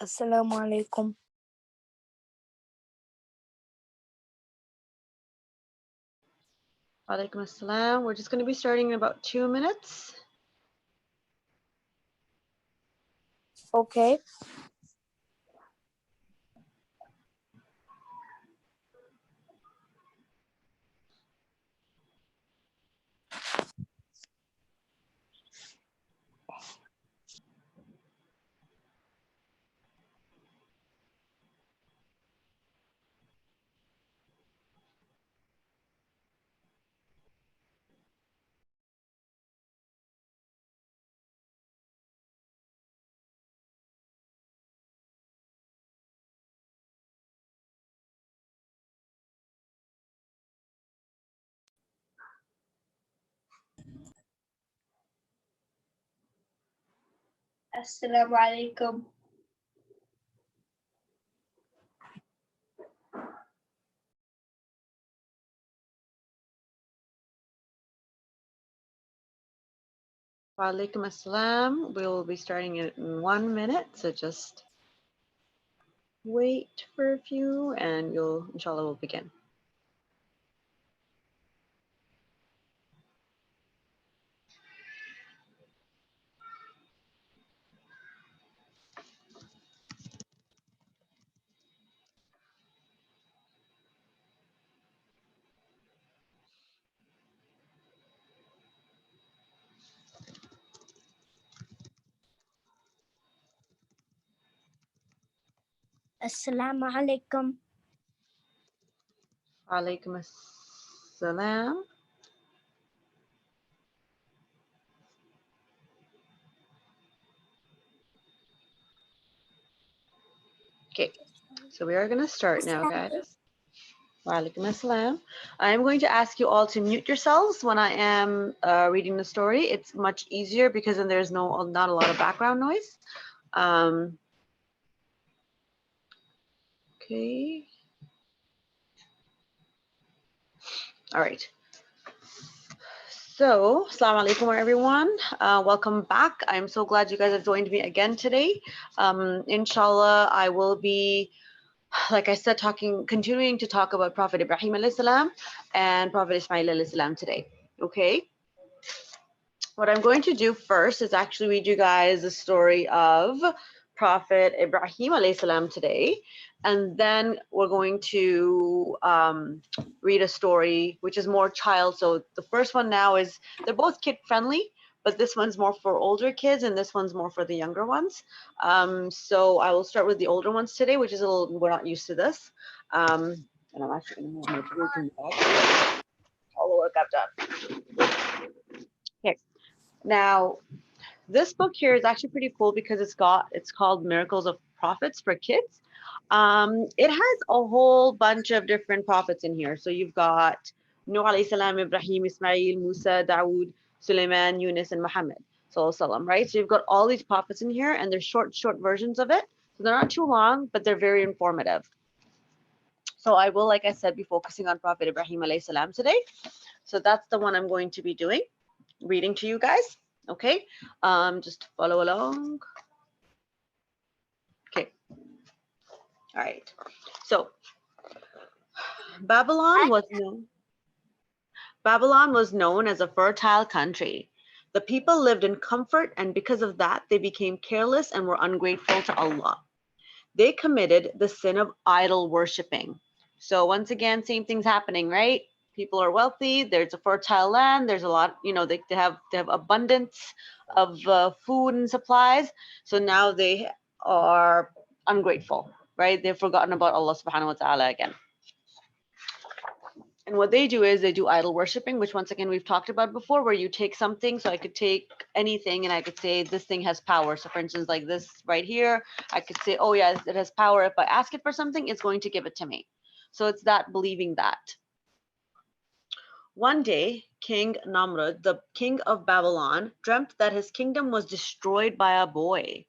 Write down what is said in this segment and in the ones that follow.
Assalamu alaikum. Walaikum assalam. We're just going to be starting in about 2 minutes. Okay. Assalamu alaikum. Walaikum assalam. We'll be starting in 1 minute, so just wait for a few and inshallah, we'll begin. Assalamu alaikum. Walaikum assalam. Okay, so we are going to start now, guys. Walaikum assalam. I'm going to ask you all to mute yourselves when I am reading the story. It's much easier because then there's not a lot of background noise. Okay. All right. So, Assalamu alaikum everyone. Welcome back. I'm so glad you guys have joined me again today. Inshallah, I will be, like I said, continuing to talk about Prophet Ibrahim alayhi salam and Prophet Ismail alayhi salam today. Okay. What I'm going to do first is actually read you guys the story of Prophet Ibrahim alayhi salam today. And then we're going to read a story which is more child. So the first one now is, they're both kid friendly, but this one's more for older kids and this one's more for the younger ones. So I will start with the older ones today, which is we're not used to this. And I'm actually going to move my working bag. All the work I've done. Okay. Now, this book here is actually pretty cool because it's called Miracles of Prophets for Kids. It has a whole bunch of different prophets in here. So you've got Nuh alayhi salam, Ibrahim, Ismail, Musa, Dawood, Sulaiman, Yunus, and Muhammad, right? So you've got all these prophets in here, and they're short versions of it. So they're not too long, but they're very informative. So I will, like I said, be focusing on Prophet Ibrahim alayhi salam today. So that's the one I'm going to be reading to you guys. Okay, just follow along. Okay, all right. So Babylon was known as a fertile country. The people lived in comfort, and because of that, they became careless and were ungrateful to Allah. They committed the sin of idol worshipping. So once again, same thing's happening, right? People are wealthy. There's a fertile land. There's a lot, they have abundance of food and supplies. So now they are ungrateful, right? They've forgotten about Allah subhanahu wa ta'ala again. And what they do is they do idol worshipping, which once again we've talked about before, where you take something. So I could take anything and I could say this thing has power. So for instance, like this right here, I could say, oh yeah, it has power. If I ask it for something, it's going to give it to me. So it's that, believing that. One day, King Namrud, the king of Babylon, dreamt that his kingdom was destroyed by a boy.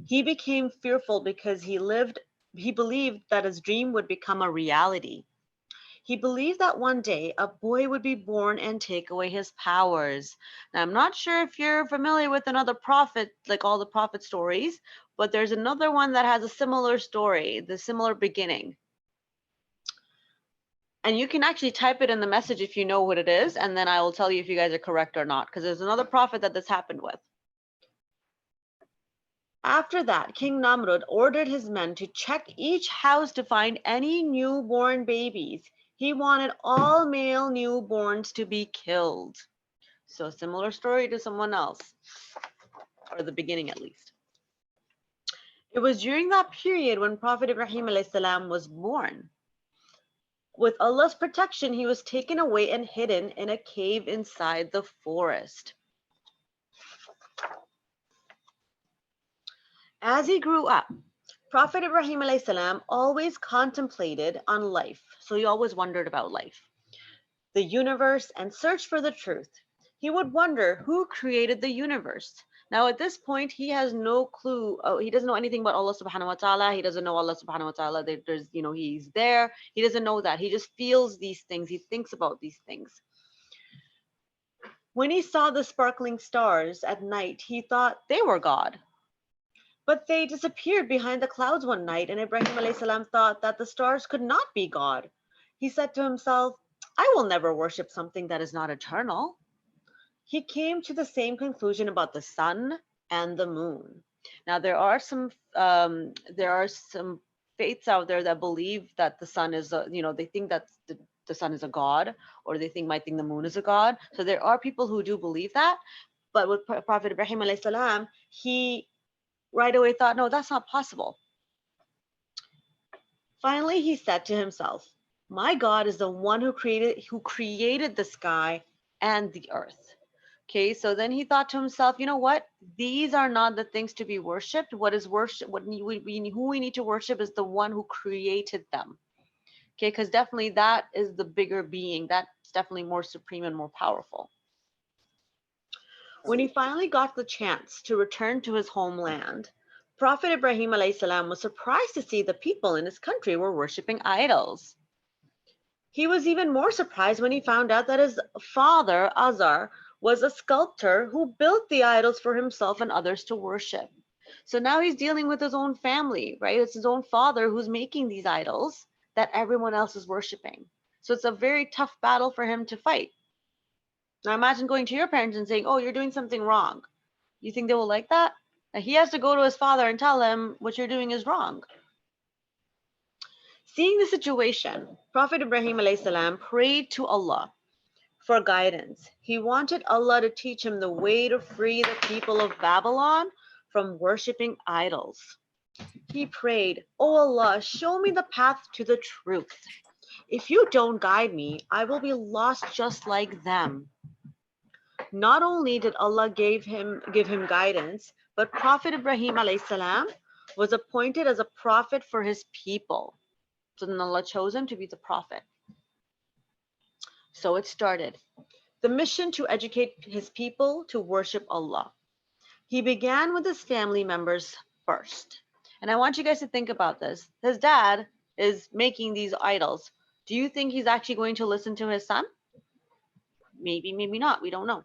He became fearful because he believed that his dream would become a reality. He believed that one day a boy would be born and take away his powers. Now, I'm not sure if you're familiar with another prophet, like all the prophet stories, but there's another one that has a similar story, the similar beginning. And you can actually type it in the message if you know what it is, and then I will tell you if you guys are correct or not, because there's another prophet that this happened with. After that, King Namrud ordered his men to check each house to find any newborn babies. He wanted all male newborns to be killed. So similar story to someone else, or the beginning at least. It was during that period when Prophet Ibrahim alayhis salam was born. With Allah's protection, he was taken away and hidden in a cave inside the forest. As he grew up, Prophet Ibrahim alayhis salam always contemplated on life. So he always wondered about life, the universe, and searched for the truth. He would wonder who created the universe. Now at this point, he has no clue. He doesn't know anything about Allah subhanahu wa ta'ala. He doesn't know Allah subhanahu wa ta'ala. There's, he's there. He doesn't know that. He just feels these things. He thinks about these things. When he saw the sparkling stars at night, he thought they were God. But they disappeared behind the clouds one night, and Ibrahim alayhis salam thought that the stars could not be God. He said to himself, I will never worship something that is not eternal. He came to the same conclusion about the sun and the moon. Now there are some faiths out there that believe that the sun is they think that the sun is a god, or might think the moon is a god. So there are people who do believe that. But with Prophet Ibrahim alayhis salam, he right away thought, no, that's not possible. Finally, he said to himself, my God is the one who created the sky and the earth. Okay, so then he thought to himself, you know what? These are not the things to be worshipped. What is worship? Who we need to worship is the one who created them. Okay, because definitely that is the bigger being. That's definitely more supreme and more powerful. When he finally got the chance to return to his homeland, Prophet Ibrahim alayhis salam was surprised to see the people in his country were worshipping idols. He was even more surprised when he found out that his father, Azar, was a sculptor who built the idols for himself and others to worship. So now he's dealing with his own family, right? It's his own father who's making these idols that everyone else is worshiping. So it's a very tough battle for him to fight. Now imagine going to your parents and saying, oh, you're doing something wrong. You think they will like that? Now he has to go to his father and tell him what you're doing is wrong. Seeing the situation, Prophet Ibrahim alayhis salam prayed to Allah for guidance. He wanted Allah to teach him the way to free the people of Babylon from worshipping idols. He prayed, "Oh Allah, show me the path to the truth. If you don't guide me, I will be lost just like them." Not only did Allah give him guidance, but Prophet Ibrahim alayhis salam was appointed as a prophet for his people. So then Allah chose him to be the prophet. So it started. The mission to educate his people to worship Allah. He began with his family members first. And I want you guys to think about this. His dad is making these idols. Do you think he's actually going to listen to his son? Maybe, maybe not. We don't know.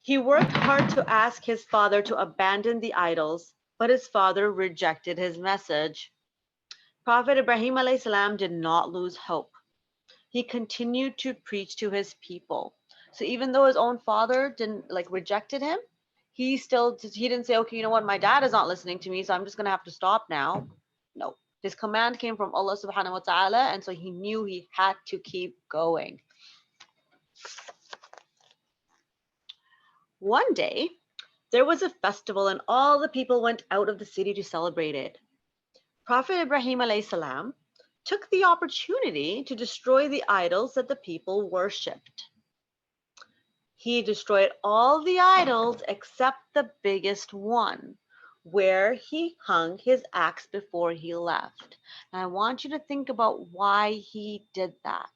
He worked hard to ask his father to abandon the idols, but his father rejected his message. Prophet Ibrahim alayhis salam did not lose hope. He continued to preach to his people. So even though his own father rejected him, he didn't say, okay, you know what, my dad is not listening to me, so I'm just gonna have to stop now. No, his command came from Allah subhanahu wa ta'ala, and so he knew he had to keep going. One day, there was a festival and all the people went out of the city to celebrate it. Prophet Ibrahim alayhis salam took the opportunity to destroy the idols that the people worshipped. He destroyed all the idols except the biggest one, where he hung his axe before he left. And I want you to think about why he did that.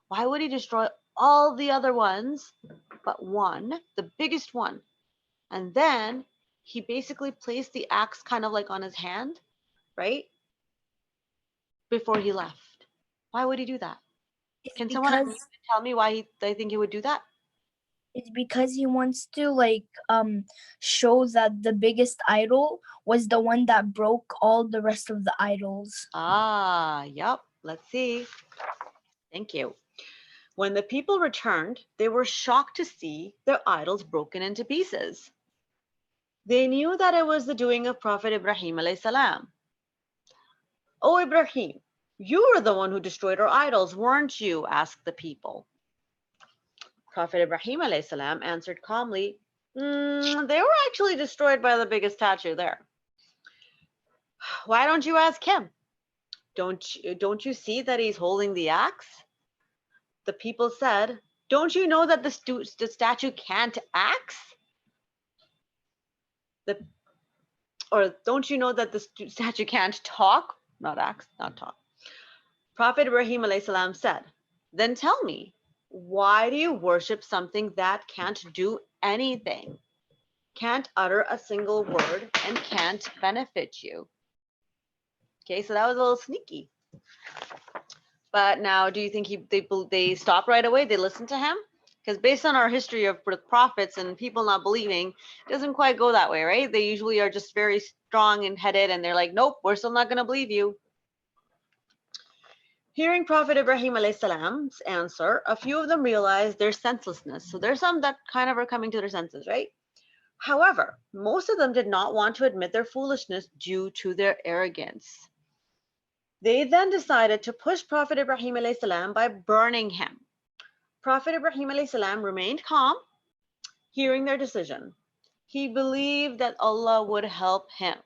Why would he destroy all the other ones but one, the biggest one? And then he basically placed the axe kind of like on his hand, right? Before he left. Why would he do that? It's Can someone tell me why they think he would do that? It's because he wants to like show that the biggest idol was the one that broke all the rest of the idols. Yep. Let's see. Thank you. When the people returned, they were shocked to see their idols broken into pieces. They knew that it was the doing of Prophet Ibrahim alayhi salam. "Oh Ibrahim, you were the one who destroyed our idols, weren't you?" asked the people. Prophet Ibrahim alayhi salam answered calmly, "They were actually destroyed by the biggest statue there." "Why don't you ask him? Don't you see that he's holding the axe?" The people said, "Don't you know that the statue can't axe? Or don't you know that the statue can't talk?" Not axe, not talk. Prophet Ibrahim alayhi salam said, "Then tell me, why do you worship something that can't do anything, can't utter a single word, and can't benefit you?" Okay, so that was a little sneaky. But now, do you think they stop right away? They listen to him? Because based on our history of prophets and people not believing, it doesn't quite go that way, right? They usually are just very strong and headed, and they're like, "Nope, we're still not going to believe you." Hearing Prophet Ibrahim alayhi salam's answer, a few of them realized their senselessness. So there's some that kind of are coming to their senses, right? However, most of them did not want to admit their foolishness due to their arrogance. They then decided to push Prophet Ibrahim alayhi salam by burning him. Prophet Ibrahim alayhi salam remained calm, hearing their decision. He believed that Allah would help him.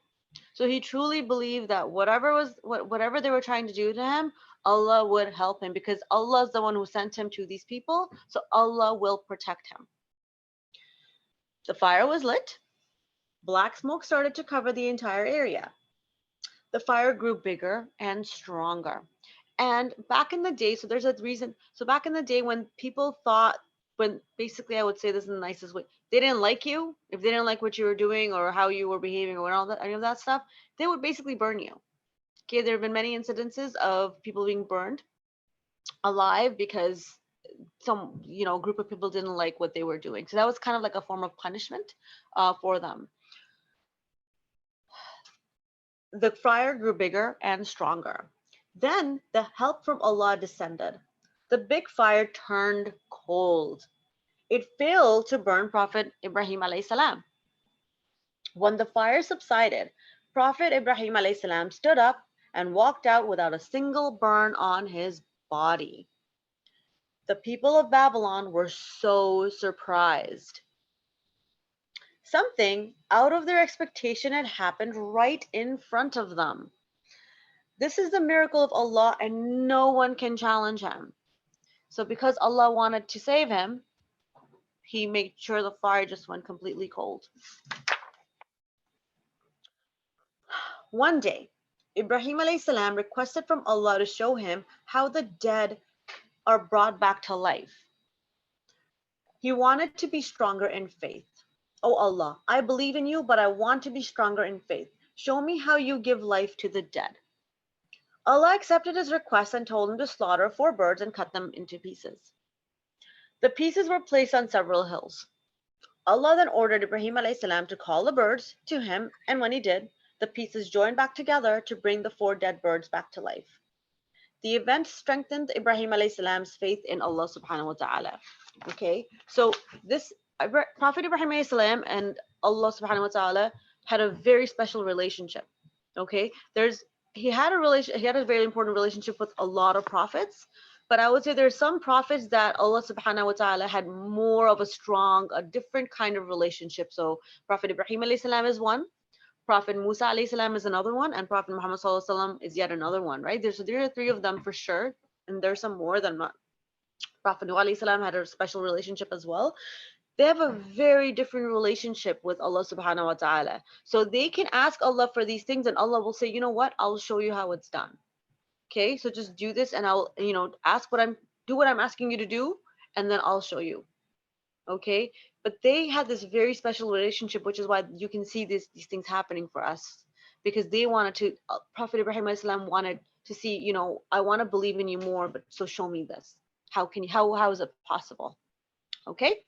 So he truly believed that whatever they were trying to do to him, Allah would help him, because Allah is the one who sent him to these people, so Allah will protect him. The fire was lit. Black smoke started to cover the entire area. The fire grew bigger and stronger. And back in the day, so there's a reason. So back in the day, when people thought, when basically I would say this in the nicest way, they didn't like you, if they didn't like what you were doing or how you were behaving or all that, any of that stuff, they would basically burn you. Okay, there have been many incidences of people being burned alive because some group of people didn't like what they were doing. So that was kind of like a form of punishment for them. The fire grew bigger and stronger. Then the help from Allah descended. The big fire turned cold. It failed to burn Prophet Ibrahim alayhi salam. When the fire subsided, Prophet Ibrahim alayhi salam stood up and walked out without a single burn on his body. The people of Babylon were so surprised. Something out of their expectation had happened right in front of them. This is the miracle of Allah, and no one can challenge him. So because Allah wanted to save him, he made sure the fire just went completely cold. One day, Ibrahim alayhi salam requested from Allah to show him how the dead are brought back to life. He wanted to be stronger in faith. "Oh Allah, I believe in you, but I want to be stronger in faith. Show me how you give life to the dead." Allah accepted his request and told him to slaughter 4 birds and cut them into pieces. The pieces were placed on several hills. Allah then ordered Ibrahim alayhi salam to call the birds to him, and when he did, the pieces joined back together to bring the 4 dead birds back to life. The event strengthened Ibrahim alayhi salam's faith in Allah subhanahu wa ta'ala. Okay, so this Prophet Ibrahim alayhi salam and Allah subhanahu wa ta'ala had a very special relationship. Okay, he had a very important relationship with a lot of prophets, but I would say there's some prophets that Allah subhanahu wa ta'ala had more of a different kind of relationship. So Prophet Ibrahim alayhi salam is one, Prophet Musa alayhi salam is another one, and Prophet Muhammad sallallahu alaihi wasallam is yet another one, right? There are 3 of them for sure, and there's some more than not. Prophet Nuh alayhi salam had a special relationship as well. They have a very different relationship with Allah subhanahu wa ta'ala. So they can ask Allah for these things, and Allah will say, "You know what? I'll show you how it's done." Okay, so just do this, and I'll, do what I'm asking you to do, and then I'll show you. Okay, but they had this very special relationship, which is why you can see these things happening for us, because they wanted to, Prophet Ibrahim alayhi salam wanted to see, you know, I want to believe in you more, but so show me this. How is it possible? Okay.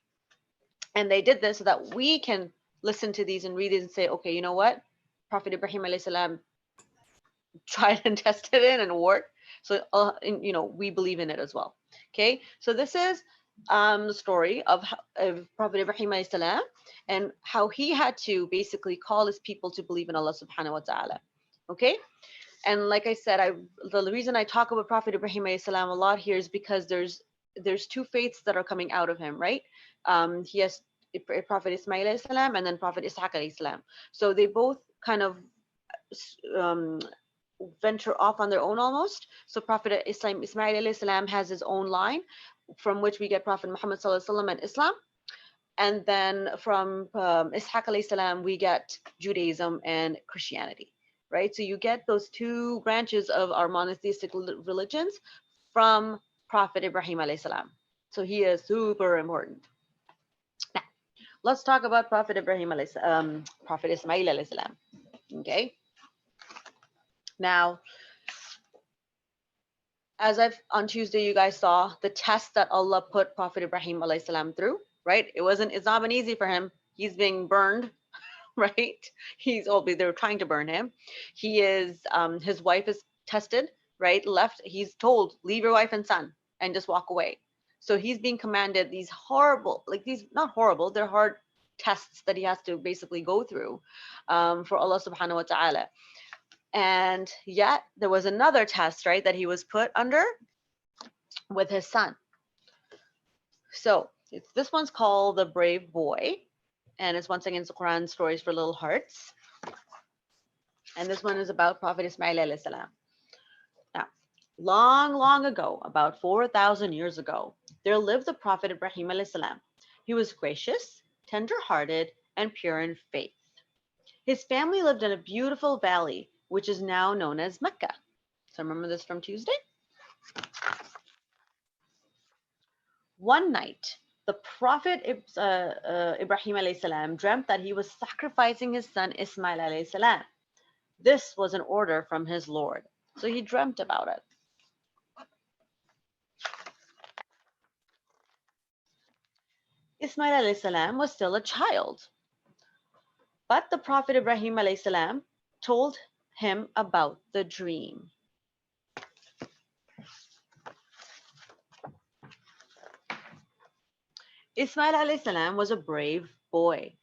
And they did this so that we can listen to these and read it and say, okay, you know what? Prophet Ibrahim alayhi salam tried and tested it and worked. So, and, you know, we believe in it as well. Okay. So this is the story of Prophet Ibrahim alayhi salam and how he had to basically call his people to believe in Allah subhanahu wa ta'ala. Okay. And like I said, the reason I talk about Prophet Ibrahim alayhi salam a lot here is because there's two faiths that are coming out of him, right? He has Prophet Ismail alayhi salam and then Prophet Ishaq alayhi salam. So they both kind of um, venture off on their own almost. So Prophet Ismail alayhi salam has his own line from which we get Prophet Muhammad sallallahu alaihi wasallam and Islam. And then from Ishaq alayhi salam, we get Judaism and Christianity, right? So you get those two branches of our monotheistic religions from Prophet Ibrahim alayhi salam. So he is super important. Now, let's talk about Prophet Ibrahim Prophet Ismail alayhi salam. Okay. Now, as I've on Tuesday, you guys saw the test that Allah put Prophet Ibrahim alayhi salam through, right? It's not been easy for him. He's being burned, right? They're trying to burn him. His wife is tested, right? He's told, leave your wife and son and just walk away. So he's being commanded these horrible, not horrible, they're hard tests that he has to basically go through for Allah subhanahu wa ta'ala. And yet there was another test, right, that he was put under with his son. So this one's called The Brave Boy. And it's once again the Quran Stories for Little Hearts. And this one is about Prophet Ismail alayhi salam. Now, long, long ago, about 4,000 years ago, there lived the Prophet Ibrahim alayhi salam. He was gracious, tender-hearted, and pure in faith. His family lived in a beautiful valley, which is now known as Mecca. So remember this from Tuesday? One night, the Prophet Ibrahim alayhi salam dreamt that he was sacrificing his son Ismail alayhi salam. This was an order from his Lord. So he dreamt about it. Ismail alayhi salam was still a child. But the Prophet Ibrahim alayhi salam told him about the dream. Ismail alayhi salam was a brave boy.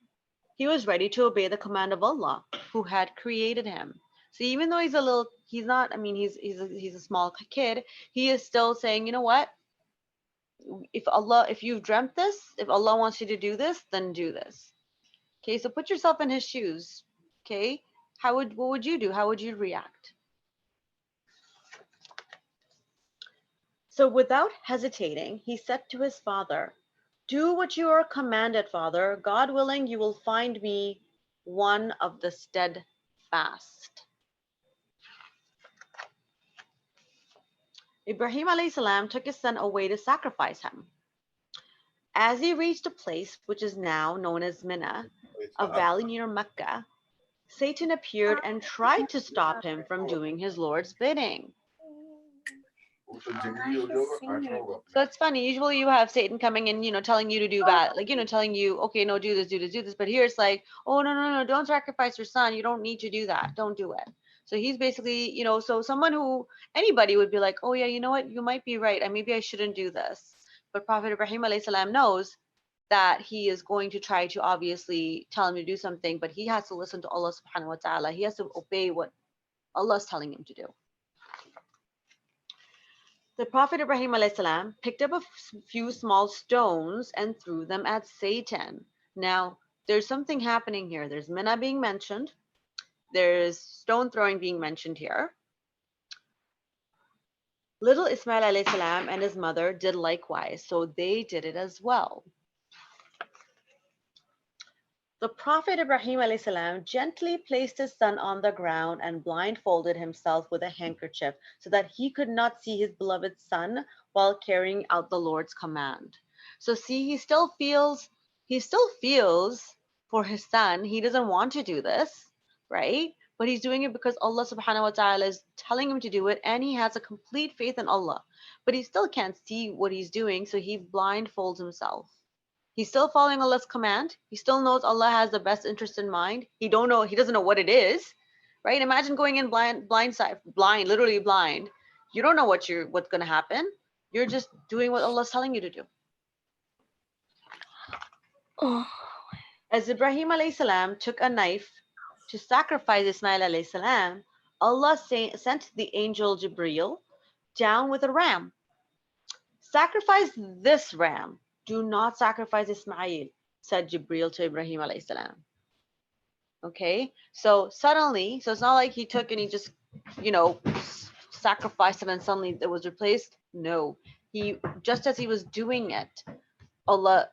He was ready to obey the command of Allah, who had created him. So even though he's a small kid, he is still saying, you know what? If you've dreamt this, if Allah wants you to do this, then do this. Okay, so put yourself in his shoes. Okay, what would you do? How would you react? So without hesitating, he said to his father, do what you are commanded, father. God willing, you will find me one of the steadfast. Ibrahim alayhi salam took his son away to sacrifice him. As he reached a place which is now known as Mina, a valley near Mecca, Satan appeared and tried to stop him from doing his Lord's bidding. So it's funny. Usually you have Satan coming in, telling you to do bad, telling you, okay, no, do this, do this, do this. But here it's like, oh, no, don't sacrifice your son. You don't need to do that. Don't do it. So he's basically, so anybody would be like, oh yeah, you know what? You might be right. And maybe I shouldn't do this. But Prophet Ibrahim alayhi salam knows that he is going to try to obviously tell him to do something, but he has to listen to Allah subhanahu wa ta'ala. He has to obey what Allah is telling him to do. The Prophet Ibrahim alayhi salam picked up a few small stones and threw them at Satan. Now, there's something happening here. There's Mina being mentioned. There's stone throwing being mentioned here. Little Ismail alayhi salam and his mother did likewise, so they did it as well. The Prophet Ibrahim alayhi salam gently placed his son on the ground and blindfolded himself with a handkerchief so that he could not see his beloved son while carrying out the Lord's command. So see, he still feels for his son. He doesn't want to do this, right? but he's doing it because Allah subhanahu wa ta'ala is telling him to do it, and he has a complete faith in Allah. But he still can't see what he's doing, so he blindfolds himself. He's still following Allah's command. He still knows Allah has the best interest in mind. He doesn't know what it is, right? Imagine going in blind, literally blind. You don't know what's going to happen. You're just doing what Allah's telling you to do. Oh. As Ibrahim alayhi salam took a knife to sacrifice Ismail alayhi salam, Allah sent the angel Jibreel down with a ram. Sacrifice this ram. Do not sacrifice Ismail, said Jibreel to Ibrahim alayhi salam. Okay, so suddenly, so it's not like he took and he just, sacrificed him and suddenly it was replaced. No, just as he was doing it, Allah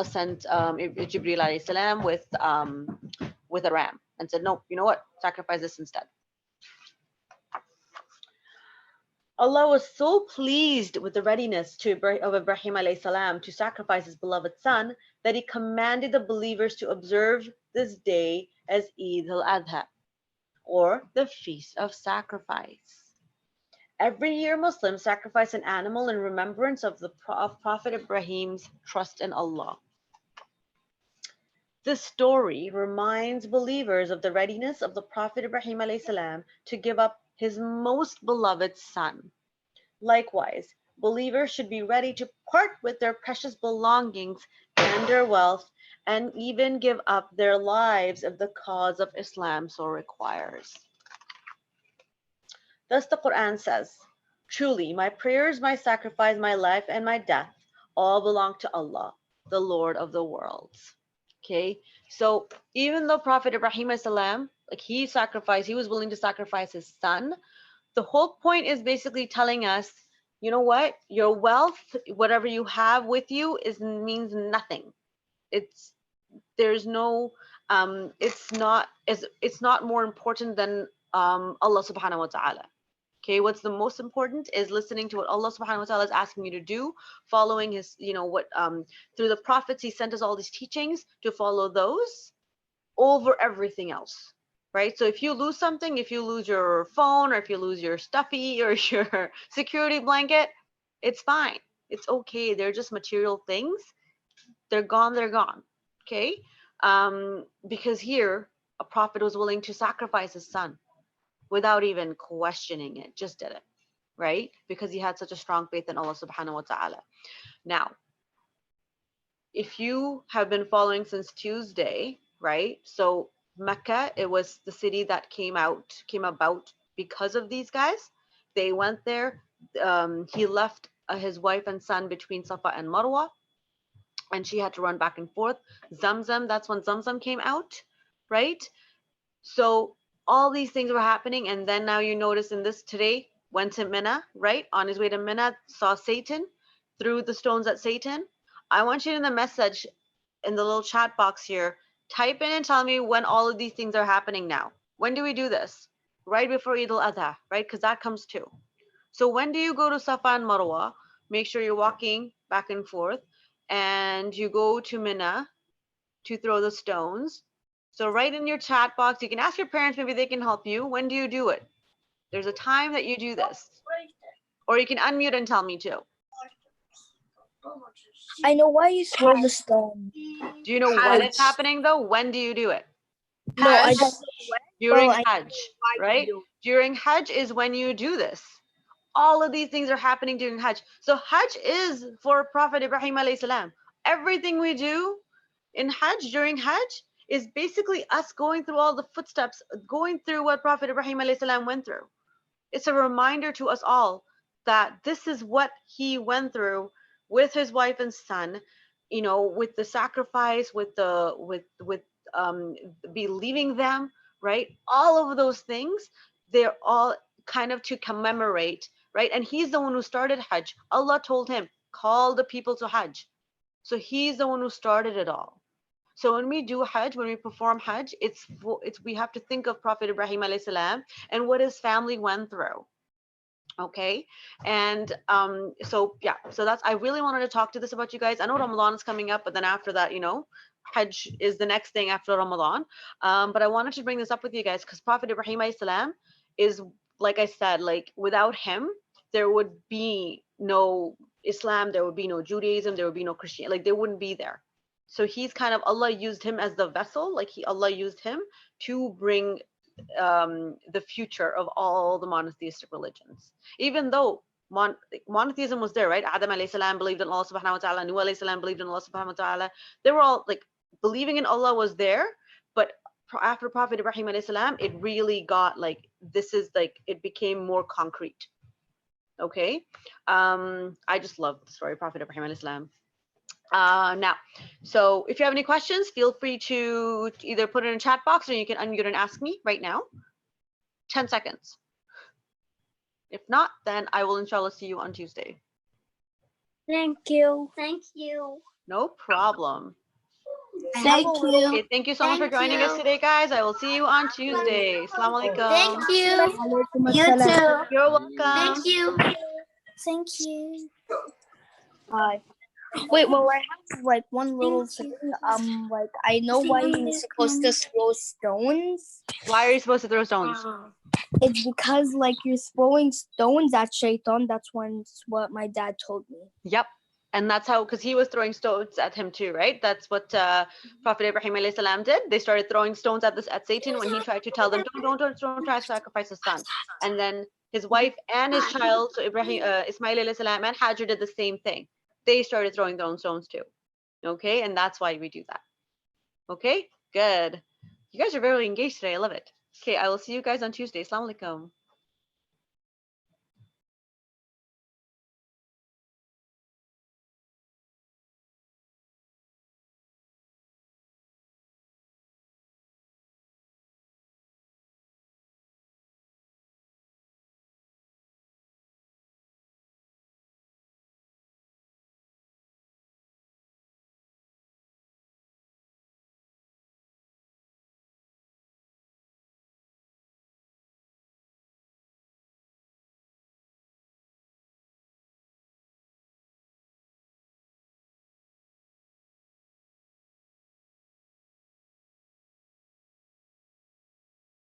sent Jibreel alayhi salam with a ram and said, no, you know what? Sacrifice this instead. Allah was so pleased with the readiness of Ibrahim alayhi salam to sacrifice his beloved son that he commanded the believers to observe this day as Eid al-Adha, or the Feast of Sacrifice. Every year Muslims sacrifice an animal in remembrance of Prophet Ibrahim's trust in Allah. This story reminds believers of the readiness of the Prophet Ibrahim alayhi salam to give up his most beloved son. Likewise, believers should be ready to part with their precious belongings and their wealth, and even give up their lives if the cause of Islam so requires. Thus the Quran says, truly, my prayers, my sacrifice, my life, and my death all belong to Allah, the Lord of the worlds. Okay, so even though Prophet Ibrahim salam, he was willing to sacrifice his son, the whole point is basically telling us, you know what, your wealth, whatever you have with you, means nothing. It's not more important than Allah subhanahu wa ta'ala. Okay, what's the most important is listening to what Allah subhanahu wa ta'ala is asking you to do, following his, through the prophets, he sent us all these teachings to follow those over everything else, right? So if you lose something, if you lose your phone, or if you lose your stuffy or your security blanket, it's fine. It's okay. They're just material things. They're gone, okay? Because here, a prophet was willing to sacrifice his son without even questioning it, just did it, right? Because he had such a strong faith in Allah subhanahu wa ta'ala. Now, if you have been following since Tuesday, right? So Mecca, it was the city that came about because of these guys. They went there. He left his wife and son between Safa and Marwa, and she had to run back and forth. Zamzam, that's when Zamzam came out, right? So all these things were happening, and then now you notice in this today, went to Mina, right? On his way to Mina, saw Satan, threw the stones at Satan. I want you in the message, in the little chat box here, type in and tell me when all of these things are happening now. When do we do this? Right before Eid al-Adha, right? Because that comes too. So when do you go to Safa and Marwa? Make sure you're walking back and forth, and you go to Mina to throw the stones. So write in your chat box. You can ask your parents, maybe they can help you. When do you do it? There's a time that you do this. Or you can unmute and tell me too. I know why you throw the stone. Do you know when it's happening though? When do you do it? No, I don't. During Hajj, right? During Hajj is when you do this. All of these things are happening during Hajj. So Hajj is for Prophet Ibrahim alayhi salam. Everything we do in Hajj, during Hajj, is basically us going through all the footsteps, going through what Prophet Ibrahim alayhi salam went through. It's a reminder to us all that this is what he went through with his wife and son, with the sacrifice, with believing them, right? All of those things, they're all kind of to commemorate, right? And he's the one who started Hajj. Allah told him, call the people to Hajj. So he's the one who started it all. So when we do Hajj, when we perform Hajj, we have to think of Prophet Ibrahim alayhi salam and what his family went through. Okay, and so that's, I really wanted to talk to this about you guys. I know Ramadan is coming up, but then after that, Hajj is the next thing after Ramadan. But I wanted to bring this up with you guys because Prophet Ibrahim alayhi salam is, like I said, like without him, there would be no Islam, there would be no Judaism, there would be no Christianity, like they wouldn't be there. So he's kind of, Allah used him as the vessel, like Allah used him to bring the future of all the monotheistic religions. Even though monotheism was there, right? Adam alayhi salam believed in Allah subhanahu wa ta'ala, Nuh alayhi salam believed in Allah subhanahu wa ta'ala. They were all like, believing in Allah was there, but after Prophet Ibrahim alayhi salam, it really got like, this is like, it became more concrete. Okay. I just love the story of Prophet Ibrahim alayhi salam. Now, so if you have any questions, feel free to either put it in chat box or you can unmute and ask me right now. 10 seconds. If not, then I will inshallah see you on Tuesday. Thank you. Thank you. No problem. Thank you. Okay, thank you so much for Thank joining us you. today, guys. I will see you on Tuesday. Assalamu alaikum. Thank you. Walaikum You assalam. too. You're welcome. Thank you. Thank you. Bye. Wait, well, I have like one little thing. Like I know why you're supposed to throw stones. Why are you supposed to throw stones? It's because like you're throwing stones at Shaitan. That's what my dad told me. Yep. And that's how, because he was throwing stones at him too, right? That's what Prophet Ibrahim alayhi salam did. They started throwing stones at Satan when he tried to tell them, don't try to sacrifice his son. And then his wife and his child, so Ibrahim, Ismail alayhi salam and Hajar did the same thing. They started throwing their own stones too. Okay, and that's why we do that. Okay, good. You guys are very engaged today. I love it. Okay, I will see you guys on Tuesday. Assalamu alaikum.